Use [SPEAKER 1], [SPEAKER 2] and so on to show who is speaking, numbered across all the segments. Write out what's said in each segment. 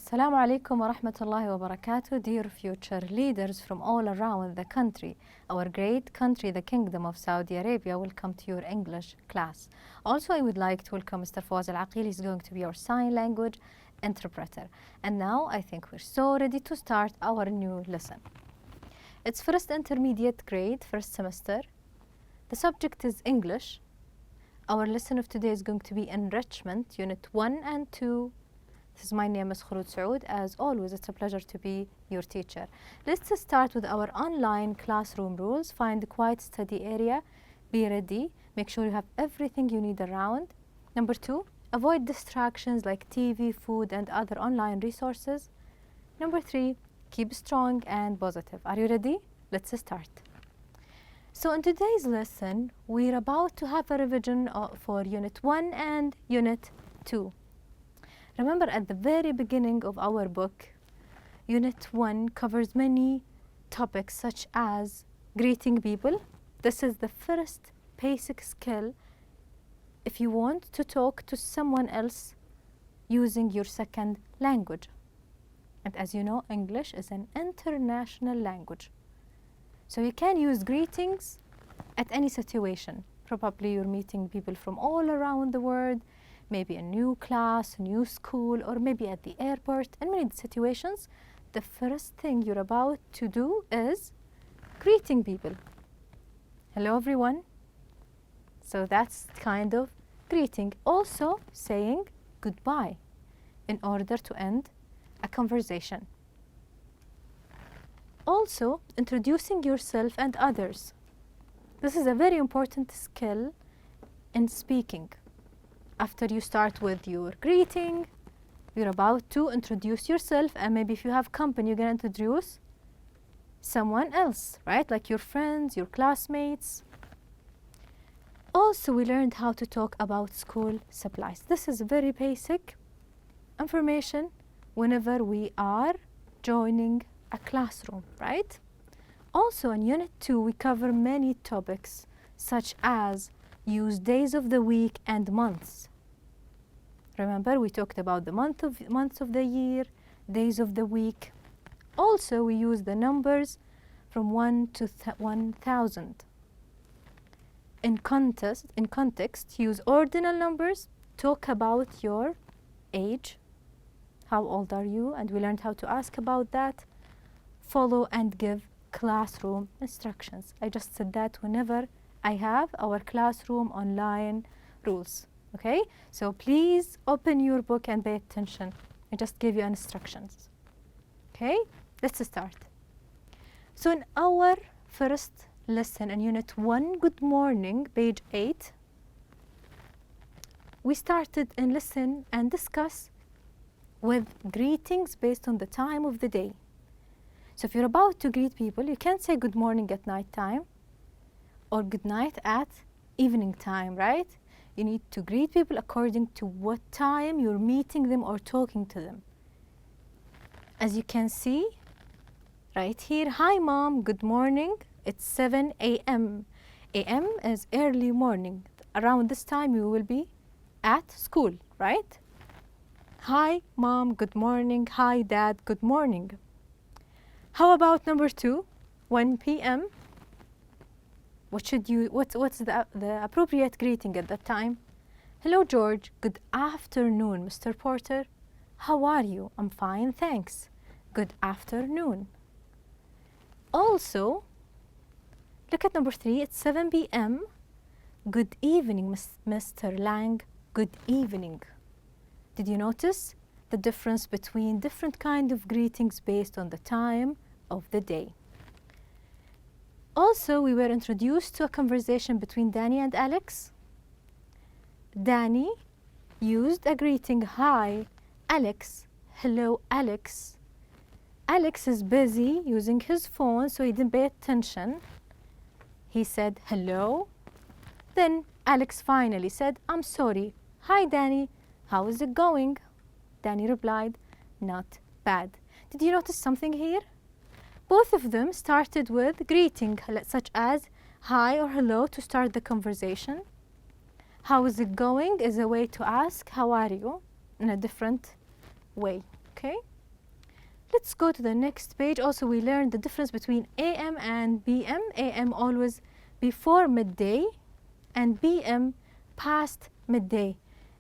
[SPEAKER 1] Assalamu alaikum wa rahmatullahi wa barakatuh, dear future leaders from all around the country. Our great country, the Kingdom of Saudi Arabia, welcome to your English class. Also, I would like to welcome Mr. Fawaz Al-Aqil. He's going to be our sign language interpreter. And now I think we're so ready to start our new lesson. It's first intermediate grade, first semester. The subject is English. Our lesson of today is going to be Enrichment, Unit 1 and 2. This is my name is Khulud Saoud. As always, it's a pleasure to be your teacher. Let's start with our online classroom rules. Find a quiet study area. Be ready. Make sure you have everything you need around. Number 2, avoid distractions like TV, food, and other online resources. Number 3, keep strong and positive. Are you ready? Let's start. So in today's lesson, we're about to have a revision for Unit 1 and Unit 2. Remember, at the very beginning of our book, Unit 1 covers many topics such as greeting people. This is the first basic skill if you want to talk to someone else using your second language. And as you know, English is an international language. So you can use greetings at any situation. Probably you're meeting people from all around the world, maybe a new class, a new school, or maybe at the airport. In many situations, the first thing you're about to do is greeting people. Hello, everyone. So that's kind of greeting. Also saying goodbye in order to end a conversation. Also, introducing yourself and others. This is a very important skill in speaking. After you start with your greeting, you're about to introduce yourself, and maybe if you have company, you're going to introduce someone else, right? Like your friends, your classmates. Also, we learned how to talk about school supplies. This is very basic information whenever we are joining a classroom, right? Also, in Unit 2, we cover many topics such as use days of the week and months. Remember, we talked about the months of the year, days of the week. Also, we use the numbers from 1 to 1,000. In context, use ordinal numbers. Talk about your age. How old are you? And we learned how to ask about that. Follow and give classroom instructions. I just said that whenever I have our classroom online rules. Okay, so please open your book and pay attention. I just gave you instructions. Okay, let's start. So in our first lesson in Unit 1, Good Morning, page 8, we started and listen and discuss with greetings based on the time of the day. So if you're about to greet people, you can't say good morning at night time or good night at evening time, right? You need to greet people according to what time you're meeting them or talking to them. As you can see right here, hi mom, good morning. It's 7 a.m. A.m. is early morning. Around this time you will be at school, right? Hi mom, good morning. Hi dad, good morning. How about number 2, 1 p.m.? What's the appropriate greeting at that time? Hello, George. Good afternoon, Mr. Porter. How are you? I'm fine, thanks. Good afternoon. Also, look at number 3. It's 7 p.m. Good evening, Mr. Lang. Good evening. Did you notice the difference between different kind of greetings based on the time of the day? Also, we were introduced to a conversation between Danny and Alex. Danny used a greeting, hi, Alex. Hello, Alex. Alex is busy using his phone, so he didn't pay attention. He said, hello. Then Alex finally said, I'm sorry. Hi, Danny. How is it going? Danny replied, not bad. Did you notice something here? Both of them started with greeting, such as hi or hello to start the conversation. How is it going is a way to ask, how are you, in a different way, okay? Let's go to the next page. Also, we learned the difference between AM and PM. AM always before midday and PM past midday,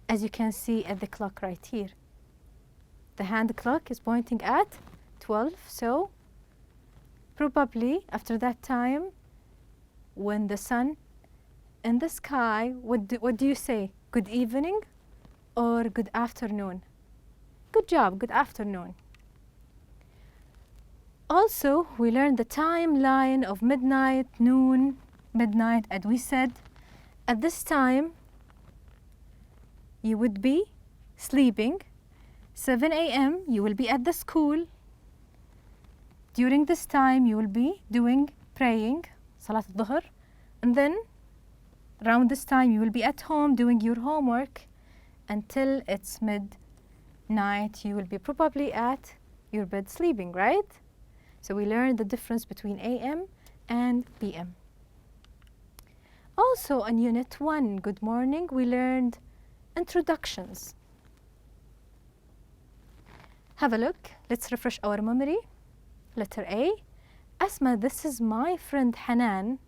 [SPEAKER 1] as you can see at the clock right here. The hand clock is pointing at 12, so probably after that time, when the sun in the sky, what do you say? Good evening or good afternoon? Good job, good afternoon. Also, we learned the timeline of midnight, noon, midnight, and we said at this time you would be sleeping. 7 a.m. you will be at the school. During this time you will be doing praying, Salat al-Dhuhr, and then around this time you will be at home doing your homework until it's midnight. You will be probably at your bed sleeping, right? So we learned the difference between AM and PM. Also on Unit 1, Good Morning, we learned introductions. Have a look. Let's refresh our memory. Letter A. Asma, this is my friend Hanan.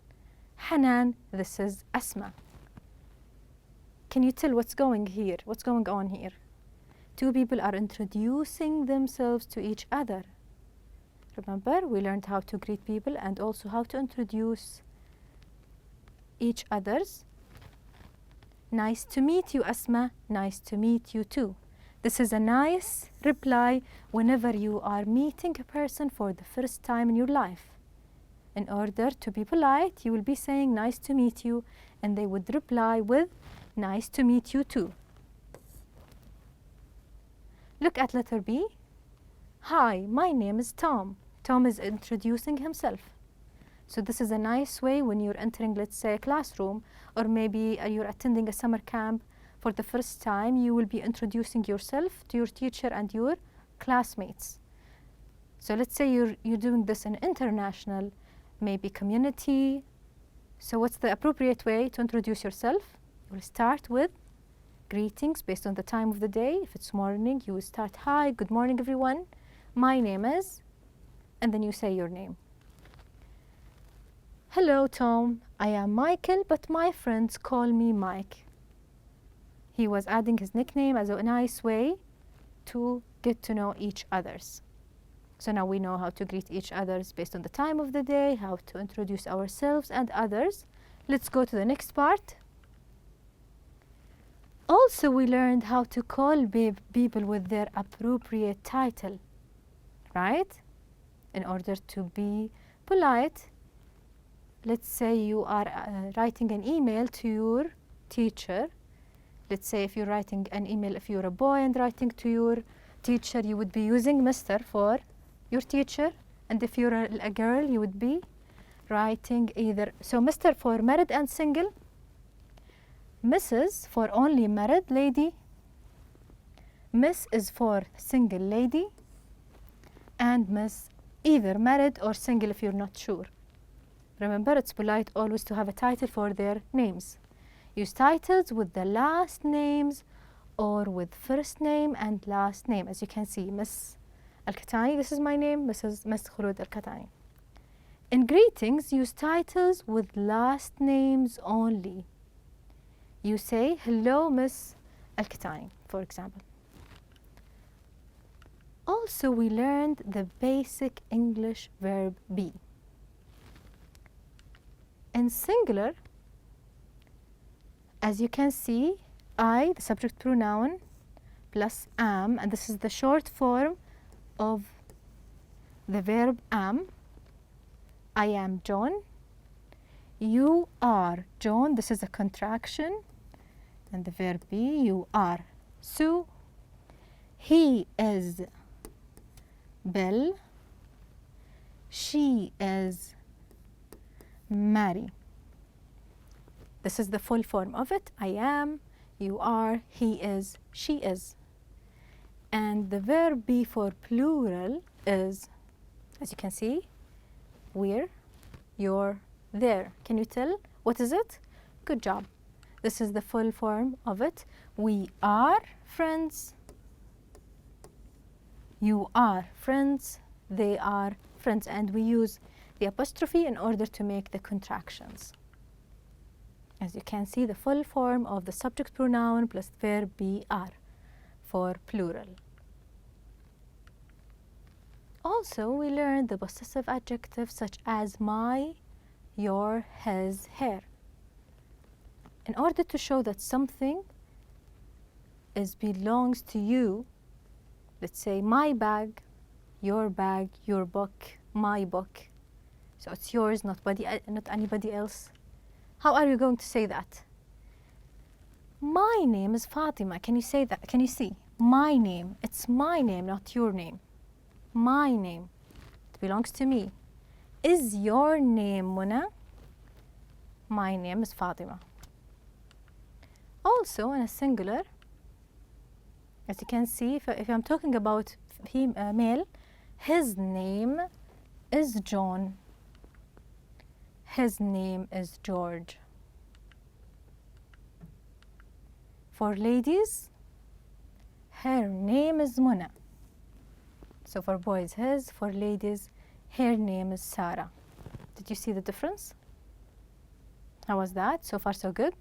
[SPEAKER 1] Hanan, this is Asma. Can you tell what's going here? What's going on here? Two people are introducing themselves to each other. Remember, we learned how to greet people and also how to introduce each others. Nice to meet you, Asma. Nice to meet you too. This is a nice reply whenever you are meeting a person for the first time in your life. In order to be polite, you will be saying nice to meet you, and they would reply with nice to meet you too. Look at letter B. Hi, my name is Tom. Tom is introducing himself. So this is a nice way when you're entering, let's say, a classroom, or maybe you're attending a summer camp for the first time. You will be introducing yourself to your teacher and your classmates. So let's say you're doing this in international, maybe community. So what's the appropriate way to introduce yourself? You will start with greetings based on the time of the day. If it's morning, you will start, hi, good morning everyone. My name is, and then you say your name. Hello, Tom. I am Michael, but my friends call me Mike. He was adding his nickname as a nice way to get to know each others. So now we know how to greet each others based on the time of the day, how to introduce ourselves and others. Let's go to the next part. Also, we learned how to call people with their appropriate title, right? In order to be polite. Let's say you are writing an email to your teacher. Let's say if you're writing an email, if you're a boy and writing to your teacher, you would be using Mr. for your teacher. And if you're a girl, you would be writing either, so Mr. for married and single, Mrs. for only married lady, Miss is for single lady, and Miss either married or single if you're not sure. Remember, it's polite always to have a title for their names. Use titles with the last names or with first name and last name. As you can see, Miss Al-Katani, this is my name, Mrs. Miss Khulud Al-Katani. In greetings, use titles with last names only. You say, hello, Miss Al-Katani, for example. Also, we learned the basic English verb be. In singular, as you can see, I, the subject pronoun, plus am, and this is the short form of the verb am. I am John. You are John. This is a contraction. And the verb be, you are Sue. He is Bill. She is Mary. This is the full form of it. I am, you are, he is, she is. And the verb be for plural is, as you can see, we're, you're, there. Can you tell? What is it? Good job. This is the full form of it. We are friends. You are friends. They are friends. And we use the apostrophe in order to make the contractions. As you can see, the full form of the subject pronoun plus verb BR for plural. Also, we learned the possessive adjectives such as my, your, his, her. In order to show that something belongs to you, let's say my bag, your book, my book. So it's yours, not anybody else. How are you going to say that? My name is Fatima. Can you say that? Can you see? My name. It's my name, not your name. My name. It belongs to me. Is your name Muna? My name is Fatima. Also, in a singular, as you can see, if I'm talking about male, his name is John. His name is George. For ladies, her name is Muna. So for boys, his. For ladies, her name is Sarah. Did you see the difference? How was that? So far, so good?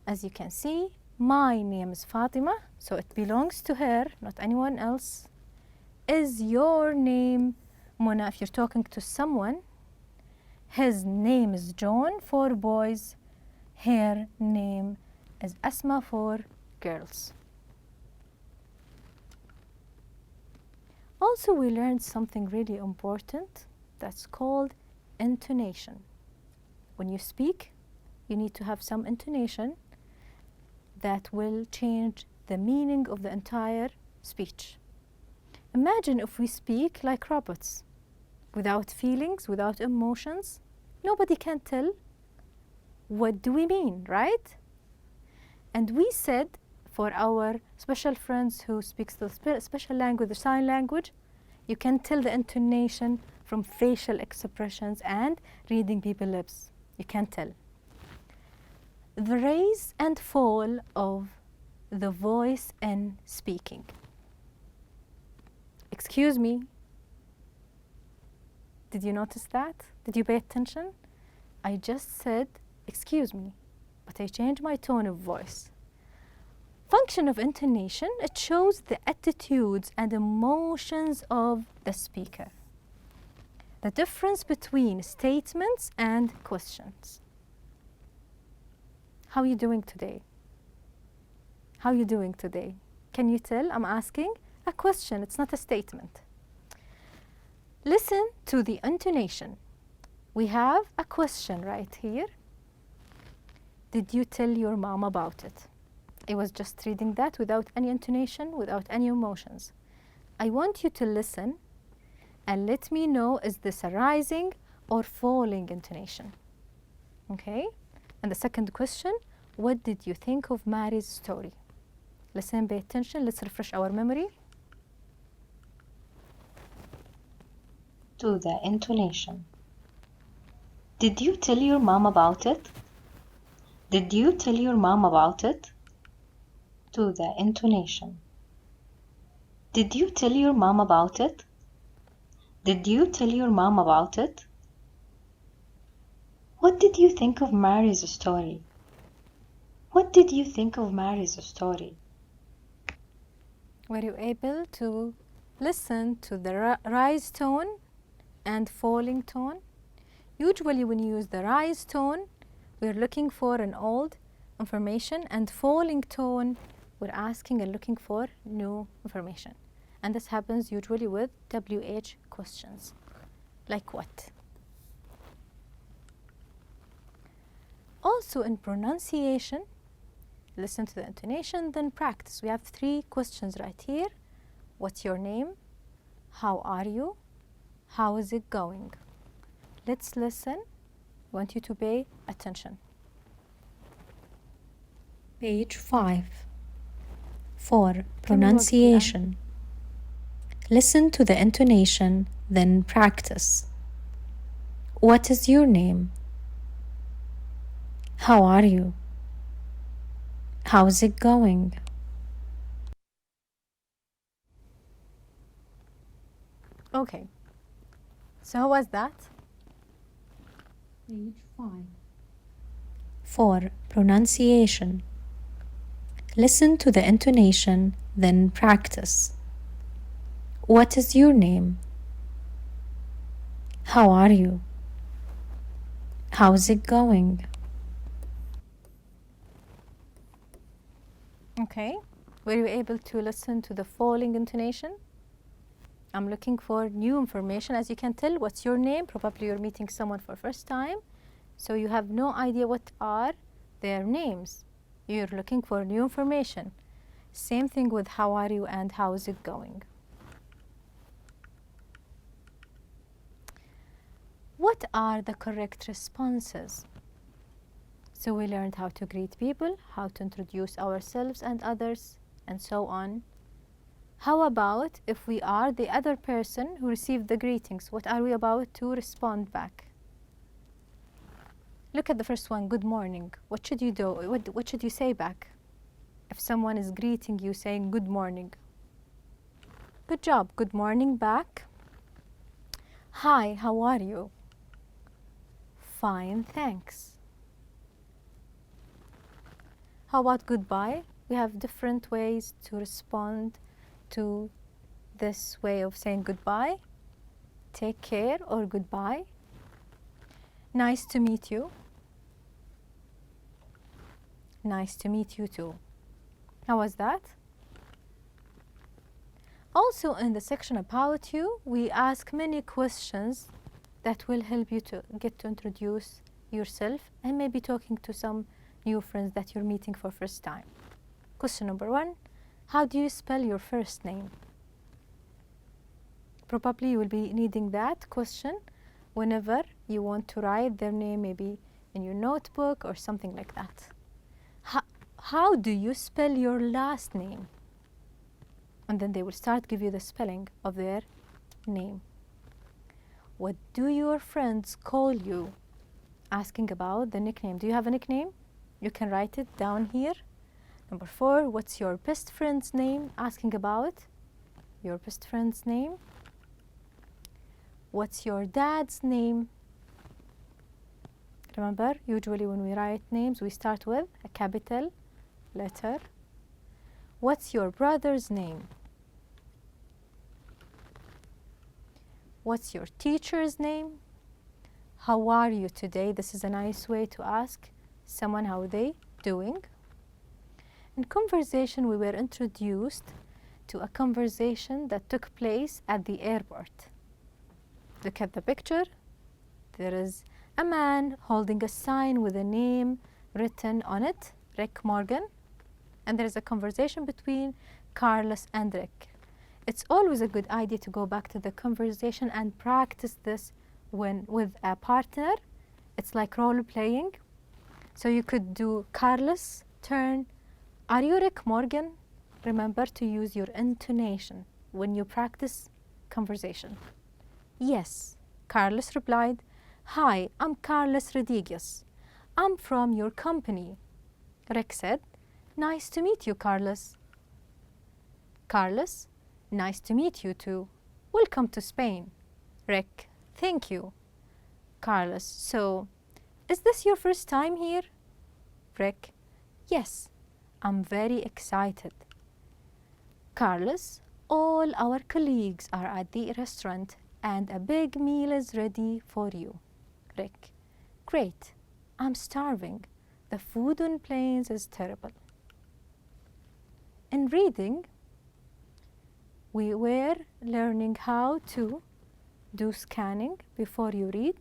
[SPEAKER 1] As you can see, my name is Fatima, so it belongs to her, not anyone else. Is your name Muna? If you're talking to someone, his name is John for boys. Her name is Asma for girls. Also, we learned something really important that's called intonation. When you speak, you need to have some intonation that will change the meaning of the entire speech. Imagine if we speak like robots, without feelings, without emotions. Nobody can tell what do we mean, right? And we said for our special friends who speak the special language, the sign language, you can tell the intonation from facial expressions and reading people's lips. You can tell. The rise and fall of the voice in speaking. Excuse me. Did you notice that? Did you pay attention? I just said, excuse me, but I changed my tone of voice. Function of intonation, it shows the attitudes and emotions of the speaker. The difference between statements and questions. How are you doing today? How are you doing today? Can you tell? I'm asking a question, it's not a statement. Listen to the intonation. We have a question right here. Did you tell your mom about it? I was just reading that without any intonation, without any emotions. I want you to listen and let me know, is this a rising or falling intonation? Okay? And the second question, what did you think of Mary's story? Listen, pay attention, let's refresh our memory.
[SPEAKER 2] To the intonation. Did you tell your mom about it? Did you tell your mom about it? To the intonation. Did you tell your mom about it? Did you tell your mom about it? What did you think of Mary's story? What did you think of Mary's story?
[SPEAKER 1] Were you able to listen to the rise tone and falling tone? Usually when you use the rise tone, we're looking for an old information, and falling tone, we're asking and looking for new information. And this happens usually with WH questions. Like what? Also in pronunciation, listen to the intonation, then practice. We have 3 questions right here. What's your name? How are you? How is it going? Let's listen. I want you to pay attention.
[SPEAKER 3] Page 5. For pronunciation. Listen to the intonation, then practice. What is your name? How are you? How's it going?
[SPEAKER 1] Okay. So how was that?
[SPEAKER 3] Page 5. 4. Pronunciation. Listen to the intonation, then practice. What is your name? How are you? How's it going?
[SPEAKER 1] Okay. Were you able to listen to the following intonation? I'm looking for new information. As you can tell, what's your name? Probably you're meeting someone for first time, so you have no idea what are their names. You're looking for new information. Same thing with how are you and how is it going. What are the correct responses? So we learned how to greet people, how to introduce ourselves and others, and so on. How about if we are the other person who received the greetings? What are we about to respond back? Look at the first one, good morning. What should you do? What should you say back? If someone is greeting you saying good morning. Good job, good morning back. Hi, how are you? Fine, thanks. How about goodbye? We have different ways to respond to this way of saying goodbye. Take care or goodbye. Nice to meet you. Nice to meet you too. How was that? Also in the section about you, we ask many questions that will help you to get to introduce yourself and maybe talking to some new friends that you're meeting for first time. Question number 1, how do you spell your first name? Probably you will be needing that question whenever you want to write their name, maybe in your notebook or something like that. How do you spell your last name? And then they will start give you the spelling of their name. What do your friends call you? Asking about the nickname. Do you have a nickname? You can write it down here. Number 4, what's your best friend's name? Asking about your best friend's name. What's your dad's name? Remember, usually when we write names, we start with a capital letter. What's your brother's name? What's your teacher's name? How are you today? This is a nice way to ask someone how are they doing. In conversation, we were introduced to a conversation that took place at the airport. Look at the picture. There is a man holding a sign with a name written on it, Rick Morgan. And there is a conversation between Carlos and Rick. It's always a good idea to go back to the conversation and practice this with a partner. It's like role playing. So you could do Carlos, turn, are you Rick Morgan? Remember to use your intonation when you practice conversation. Yes, Carlos replied, hi, I'm Carlos Rodriguez. I'm from your company. Rick said, nice to meet you, Carlos. Carlos, nice to meet you too. Welcome to Spain. Rick, thank you. Carlos, so, is this your first time here? Rick, yes, I'm very excited. Carlos, all our colleagues are at the restaurant and a big meal is ready for you. Rick, great, I'm starving. The food on planes is terrible. In reading, we were learning how to do scanning before you read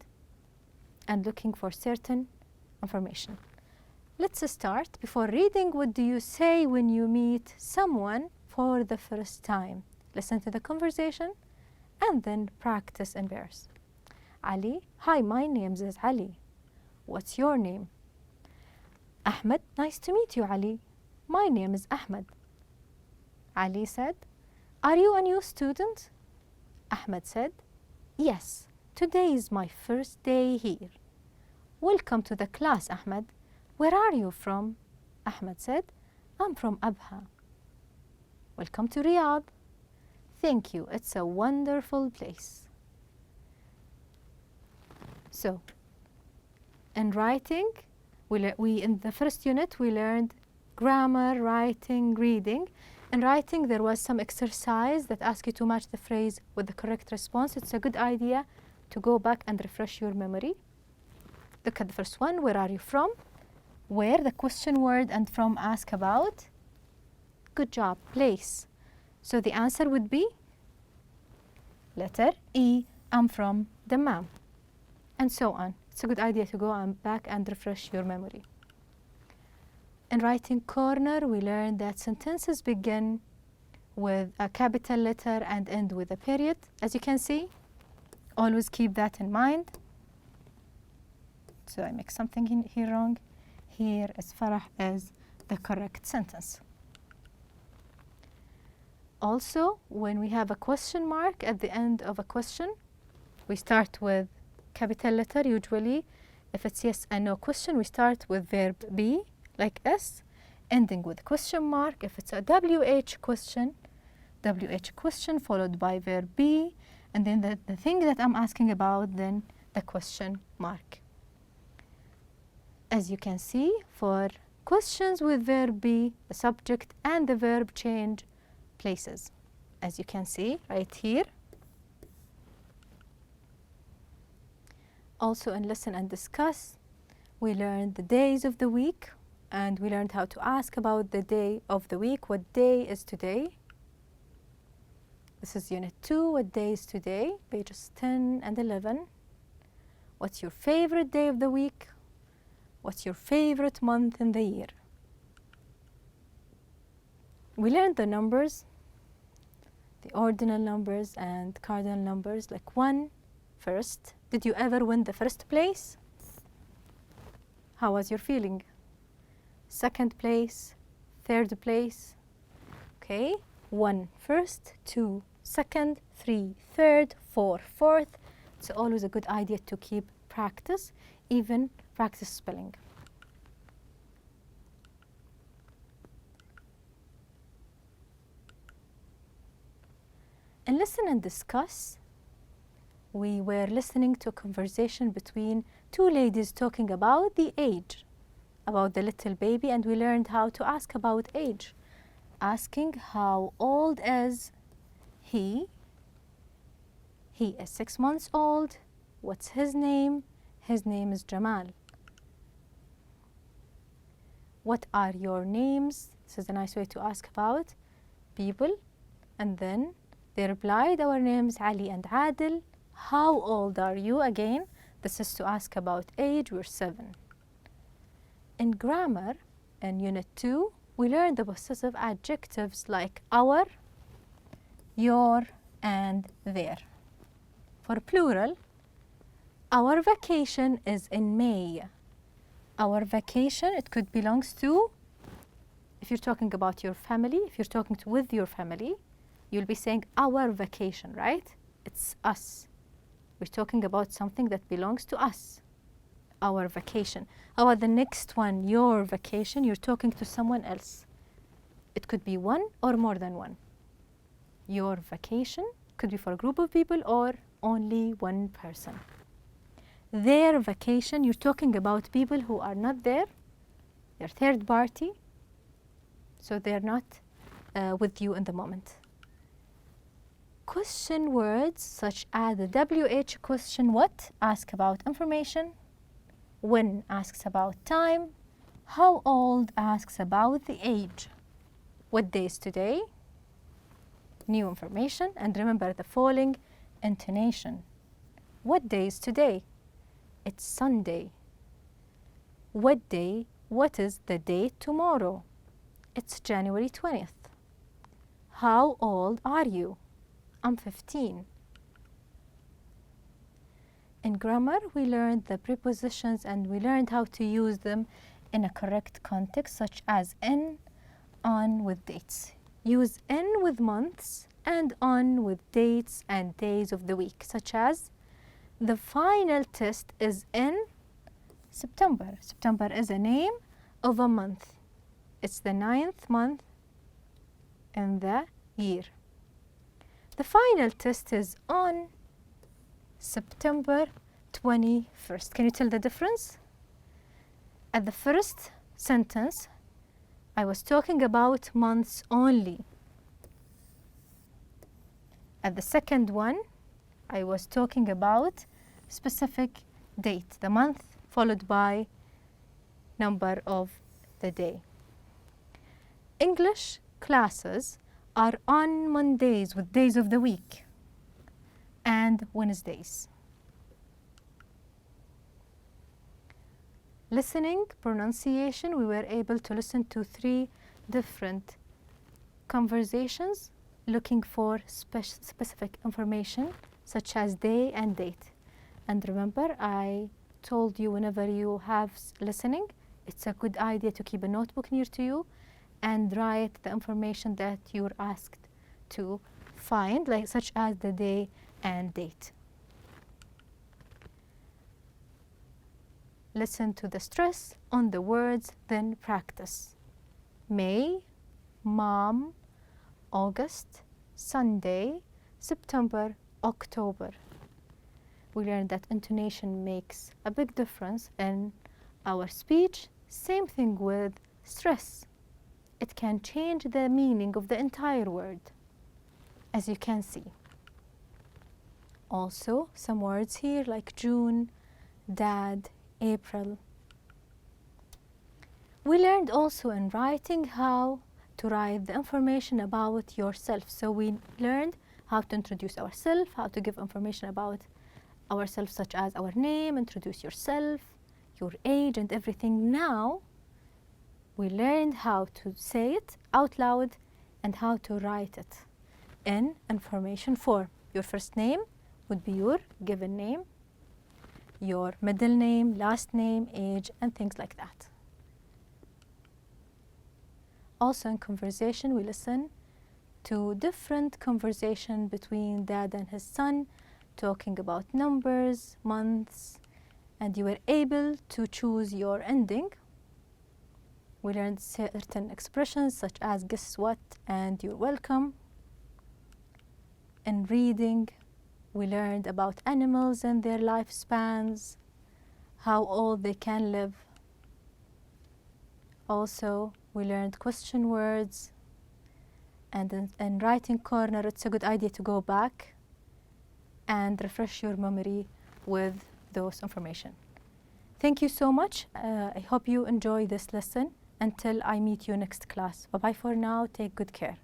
[SPEAKER 1] and looking for certain information. Let's start. Before reading, what do you say when you meet someone for the first time? Listen to the conversation and then practice in pairs. Ali, hi, my name is Ali. What's your name? Ahmed, nice to meet you, Ali. My name is Ahmed. Ali said, are you a new student? Ahmed said, yes, today is my first day here. Welcome to the class, Ahmed. Where are you from? Ahmed said, I'm from Abha. Welcome to Riyadh. Thank you. It's a wonderful place. So, in writing, we in the first unit we learned grammar, writing, reading. In writing, there was some exercise that asks you to match the phrase with the correct response. It's a good idea to go back and refresh your memory. Look at the first one. Where are you from? Where, the question word, and from ask about. Good job. Place. So the answer would be letter E. I'm from Dammam. And so on. It's a good idea to go back and refresh your memory. In writing corner, we learned that sentences begin with a capital letter and end with a period. As you can see, always keep that in mind. So I make something here wrong. Here is Farah as the correct sentence. Also, when we have a question mark at the end of a question, we start with capital letter usually. If it's yes and no question, we start with verb be, like S, ending with question mark. If it's a WH question followed by verb be, and then the thing that I'm asking about, then the question mark. As you can see, for questions with verb be, the subject and the verb change places. As you can see right here. Also in listen and discuss, we learned the days of the week, and we learned how to ask about the day of the week. What day is today? This is unit 2. What day is today? Pages 10 and 11. What's your favorite day of the week? What's your favorite month in the year? We learned the numbers, the ordinal numbers and cardinal numbers, like 1 first. Did you ever win the first place? How was your feeling? Second place, third place. Okay, 1 first, 2 second, 3 third, 4 fourth. It's always a good idea to keep practice, even practice spelling. And listen and discuss. We were listening to a conversation between 2 ladies talking about the age, about the little baby, and we learned how to ask about age. Asking how old is he? He is 6 months old. What's his name? His name is Jamal. What are your names? This is a nice way to ask about people. And then they replied, our names Ali and Adil. How old are you? Again, this is to ask about age. We're 7. In grammar, in unit 2, we learned the possessive adjectives like our, your, and their. For plural, our vacation is in May. Our vacation, it could belongs to, if you're talking about your family, if you're talking with your family, you'll be saying our vacation, right? It's us. We're talking about something that belongs to us. Our vacation. How about the next one, your vacation? You're talking to someone else. It could be one or more than one. Your vacation could be for a group of people or only one person. Their vacation, you're talking about people who are not there. They're third party, so they're not with you in the moment. Question words such as the WH question, what, ask about information. When, asks about time. How old, asks about the age. What day is today? New information. And remember the following intonation. What day is today? It's Sunday. What day? What is the date tomorrow? It's January 20th. How old are you? I'm 15. In grammar, we learned the prepositions and we learned how to use them in a correct context, such as in, on with dates. Use in with months and on with dates and days of the week, such as the final test is in September. September is a name of a month. It's the 9th month in the year. The final test is on September 21st. Can you tell the difference? At the first sentence, I was talking about months only. At the second one, I was talking about specific date, the month followed by number of the day. English classes are on Mondays with days of the week and Wednesdays. Listening, pronunciation, we were able to listen to 3 different conversations looking for specific information such as day and date. And remember, I told you whenever you have listening, it's a good idea to keep a notebook near to you and write the information that you're asked to find, like such as the day and date. Listen to the stress on the words, then practice. May, mom, August, Sunday, September, October. We learned that intonation makes a big difference in our speech. Same thing with stress. It can change the meaning of the entire word, as you can see. Also, some words here like June, dad, April. We learned also in writing how to write the information about yourself. So we learned how to introduce ourselves, how to give information about ourselves such as our name, introduce yourself, your age and everything. Now we learned how to say it out loud and how to write it in information form. Your first name would be your given name, your middle name, last name, age, and things like that. Also in conversation, we listen to different conversation between dad and his son, talking about numbers, months, and you were able to choose your ending. We learned certain expressions such as guess what and you're welcome. In reading, we learned about animals and their lifespans, how old they can live. Also, we learned question words. And in writing corner, it's a good idea to go back and refresh your memory with those information. Thank you so much. I hope you enjoy this lesson. Until I meet you next class. Bye-bye for now. Take good care.